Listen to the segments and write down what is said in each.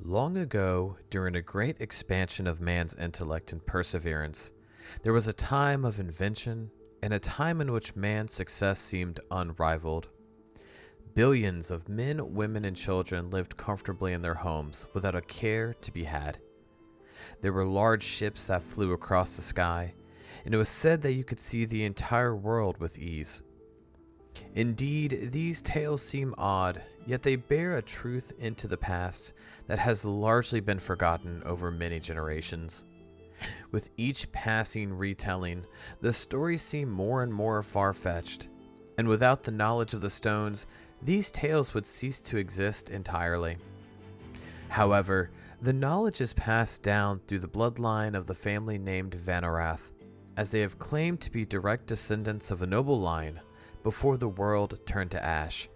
Long ago, during a great expansion of man's intellect and perseverance, there was a time of invention and a time in which man's success seemed unrivaled. Billions of men, women, and children lived comfortably in their homes without a care to be had. There were large ships that flew across the sky, and it was said that you could see the entire world with ease. Indeed, these tales seem odd, yet they bear a truth into the past that has largely been forgotten over many generations. With each passing retelling, the stories seem more and more far-fetched, and without the knowledge of the stones, these tales would cease to exist entirely. However, the knowledge is passed down through the bloodline of the family named Vanarath, as they have claimed to be direct descendants of a noble line before the world turned to ash.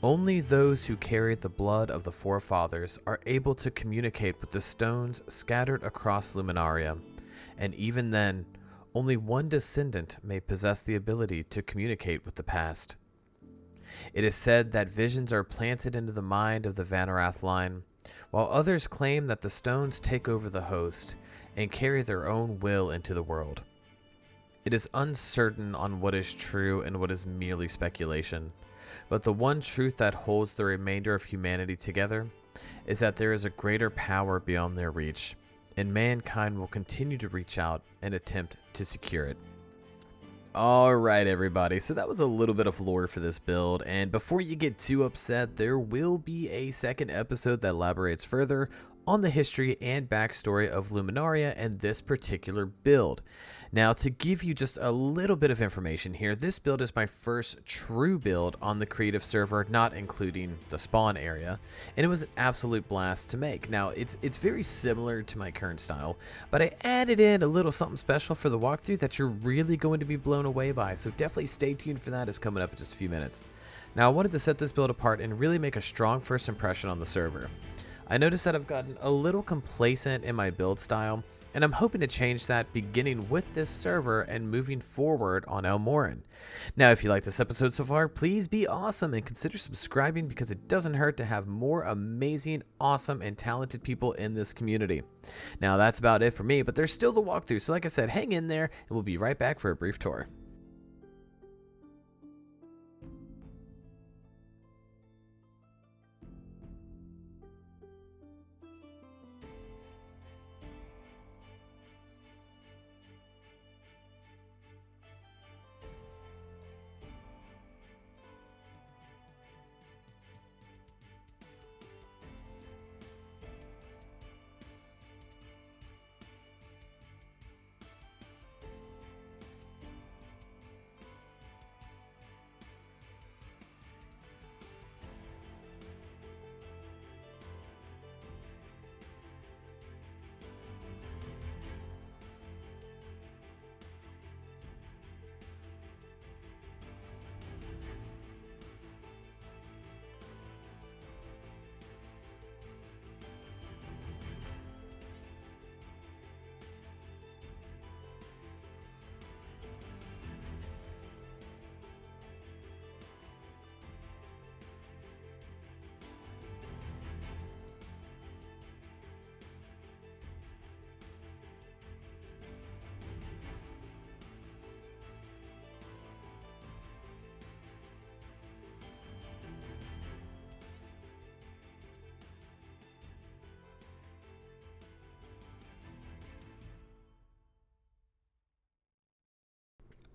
Only those who carry the blood of the forefathers are able to communicate with the stones scattered across Luminaria, and even then, only one descendant may possess the ability to communicate with the past. It is said that visions are planted into the mind of the Vanarath line, while others claim that the stones take over the host and carry their own will into the world. It is uncertain on what is true and what is merely speculation, but the one truth that holds the remainder of humanity together is that there is a greater power beyond their reach, and mankind will continue to reach out and attempt to secure it. Alright everybody, so that was a little bit of lore for this build, and before you get too upset, there will be a second episode that elaborates further on the history and backstory of Luminaria and this particular build. Now, to give you just a little bit of information here, this build is my first true build on the creative server, not including the spawn area, and it was an absolute blast to make. Now, it's very similar to my current style, but I added in a little something special for the walkthrough that you're really going to be blown away by, so definitely stay tuned for that. It's coming up in just a few minutes. Now, I wanted to set this build apart and really make a strong first impression on the server. I noticed that I've gotten a little complacent in my build style, and I'm hoping to change that beginning with this server and moving forward on Elmoran. Now, if you like this episode so far, please be awesome and consider subscribing because it doesn't hurt to have more amazing, awesome, and talented people in this community. Now, that's about it for me, but there's still the walkthrough, so like I said, hang in there, and we'll be right back for a brief tour.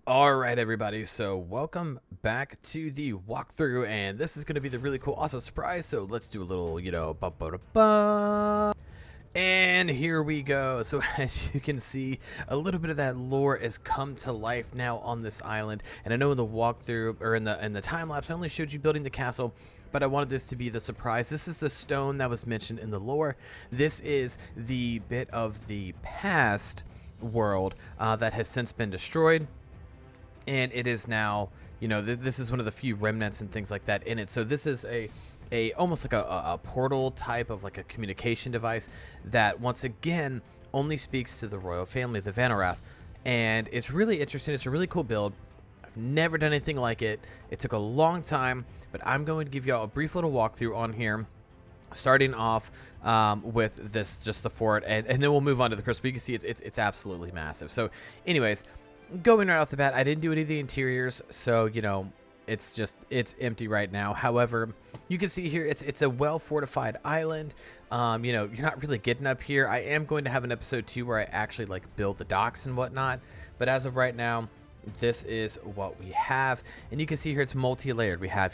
Alright everybody, so welcome back to the walkthrough, and this is going to be the really cool, awesome surprise, so let's do a little, ba-ba-da-ba. And here we go. So as you can see, a little bit of that lore has come to life now on this island, and I know in the walkthrough, or in the time-lapse, I only showed you building the castle, but I wanted this to be the surprise. This is the stone that was mentioned in the lore. This is the bit of the past world that has since been destroyed. And it is now, this is one of the few remnants and things like that in it. So this is a almost like a portal type of like a communication device that once again only speaks to the royal family, the Vanarath. And it's really interesting. It's a really cool build. I've never done anything like it. It took a long time, but I'm going to give you all a brief little walkthrough on here. starting off with this, just the fort, and then we'll move on to the crystal. But you can see it's absolutely massive. So anyways, going right off the bat, I didn't do any of the interiors, so it's empty right now. However, you can see here it's a well fortified island. You're not really getting up here. I am going to have an episode 2 where I actually like build the docks and whatnot, but as of right now, this is what we have. And you can see here it's multi-layered. We have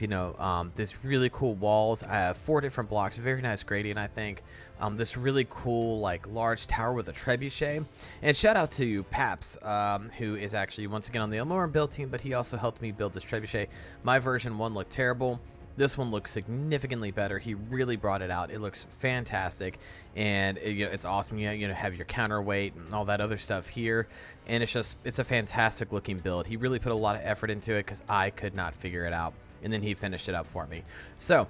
this really cool walls. I have 4 different blocks, very nice gradient, I think. This really cool like large tower with a trebuchet. And shout out to Paps, who is actually once again on the Elmoran build team, but he also helped me build this trebuchet. My version 1 looked terrible. This one looks significantly better. He really brought it out. It looks fantastic, and it's awesome. Have your counterweight and all that other stuff here, and it's a fantastic looking build. He really put a lot of effort into it because I could not figure it out, and then he finished it up for me. So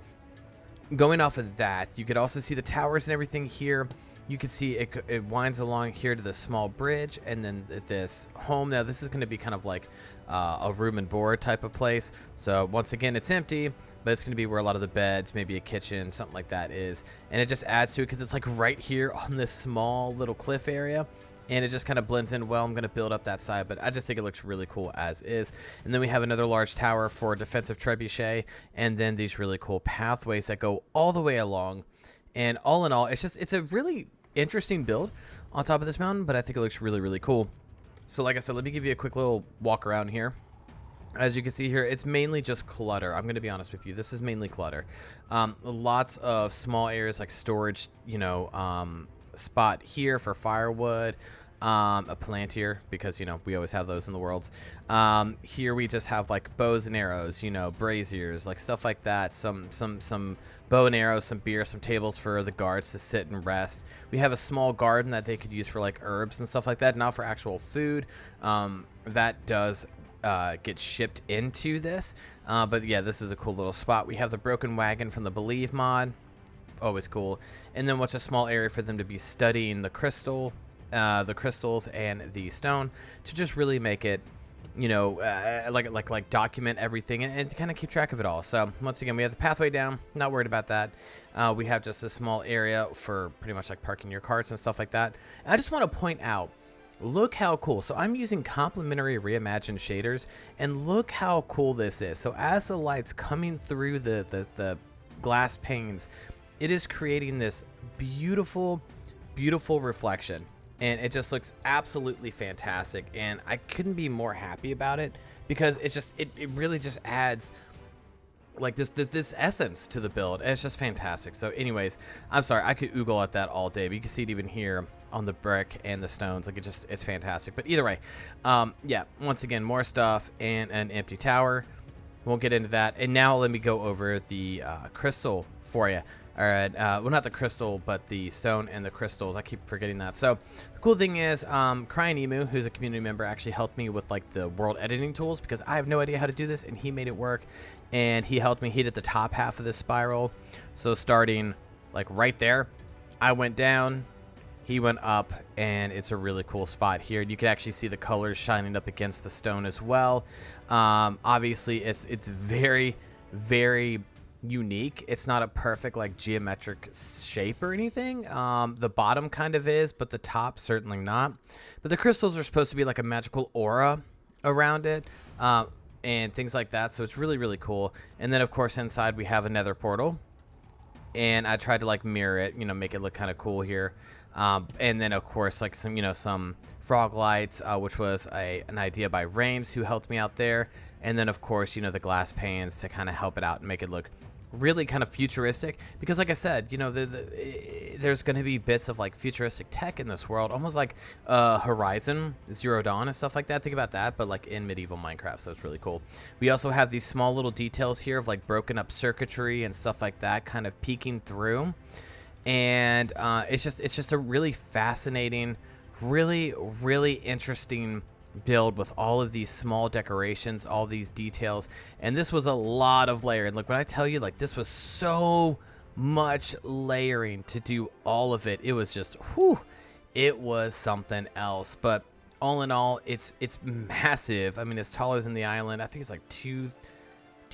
going off of that, you could also see the towers and everything here. You can see it winds along here to the small bridge, and then this home. Now this is going to be kind of like a room and board type of place. So once again, it's empty, but it's going to be where a lot of the beds, maybe a kitchen, something like that is. And it just adds to it because it's like right here on this small little cliff area, and it just kind of blends in well. I'm going to build up that side, but I just think it looks really cool as is. And then we have another large tower for defensive trebuchet, and then these really cool pathways that go all the way along. And all in all, it's a really interesting build on top of this mountain, but I think it looks really, really cool. So like I said, let me give you a quick little walk around here. As you can see here, it's mainly just clutter. I'm going to be honest with you. This is mainly clutter. Lots of small areas like storage, spot here for firewood, a plantier, because, we always have those in the worlds. Here we just have like bows and arrows, braziers, like stuff like that. Some bow and arrows, some beer, some tables for the guards to sit and rest. We have a small garden that they could use for like herbs and stuff like that, not for actual food. That does get shipped into this, but yeah, this is a cool little spot. We have the broken wagon from the Believe mod, always cool. And then what's a small area for them to be studying the crystals and the stone, to just really make it, like document everything and kind of keep track of it all. So once again, we have the pathway down, not worried about that. We have just a small area for pretty much like parking your carts and stuff like that. And I just want to point out, look how cool. So I'm using complementary reimagined shaders, and look how cool this is. So as the light's coming through the glass panes, it is creating this beautiful reflection, and it just looks absolutely fantastic. And I couldn't be more happy about it, because it really just adds like this essence to the build, and it's just fantastic. So anyways, I'm sorry, I could oogle at that all day, but you can see it even here on the brick and the stones. Like it's fantastic. But either way, yeah, once again, more stuff and an empty tower. Won't get into that. And now let me go over the crystal for you. All right, well, not the crystal, but the stone and the crystals. I keep forgetting that. So the cool thing is, Crying Emu, who's a community member, actually helped me with like the world editing tools, because I have no idea how to do this, and he made it work. And he helped me. He did the top half of this spiral. So starting like right there, I went down, he went up, and it's a really cool spot here. You can actually see the colors shining up against the stone as well. Obviously, it's very, very unique. It's not a perfect like geometric shape or anything. The bottom kind of is, but the top certainly not. But the crystals are supposed to be like a magical aura around it, and things like that. So it's really, really cool. And then of course inside we have a nether portal, and I tried to like mirror it, make it look kind of cool here. And then of course like some frog lights, which was an idea by Rames, who helped me out there. And then of course the glass panes to kind of help it out and make it look really kind of futuristic, because like I said, there's going to be bits of like futuristic tech in this world, almost like Horizon Zero Dawn and stuff like that. Think about that, but like in medieval Minecraft. So it's really cool. We also have these small little details here of like broken up circuitry and stuff like that kind of peeking through. And it's just a really fascinating, really, really interesting build with all of these small decorations, all these details. And this was a lot of layering. Look, when I tell you, like, this was so much layering to do all of it, it was just it was something else. But all in all, it's massive. I mean, it's taller than the island. I think it's like two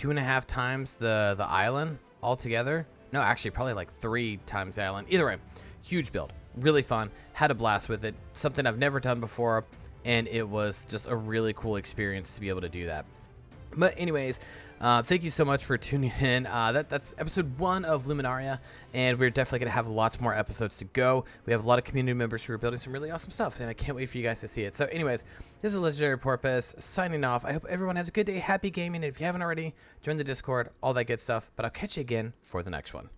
and a half times the island altogether. No, actually, probably like 3 times the island. Either way, huge build. Really fun. Had a blast with it. Something I've never done before, and it was just a really cool experience to be able to do that. But anyways, thank you so much for tuning in. That's episode 1 of Luminaria, and we're definitely going to have lots more episodes to go. We have a lot of community members who are building some really awesome stuff, and I can't wait for you guys to see it. So anyways, this is Legendary Porpoise signing off. I hope everyone has a good day, happy gaming, and if you haven't already, join the Discord, all that good stuff. But I'll catch you again for the next one.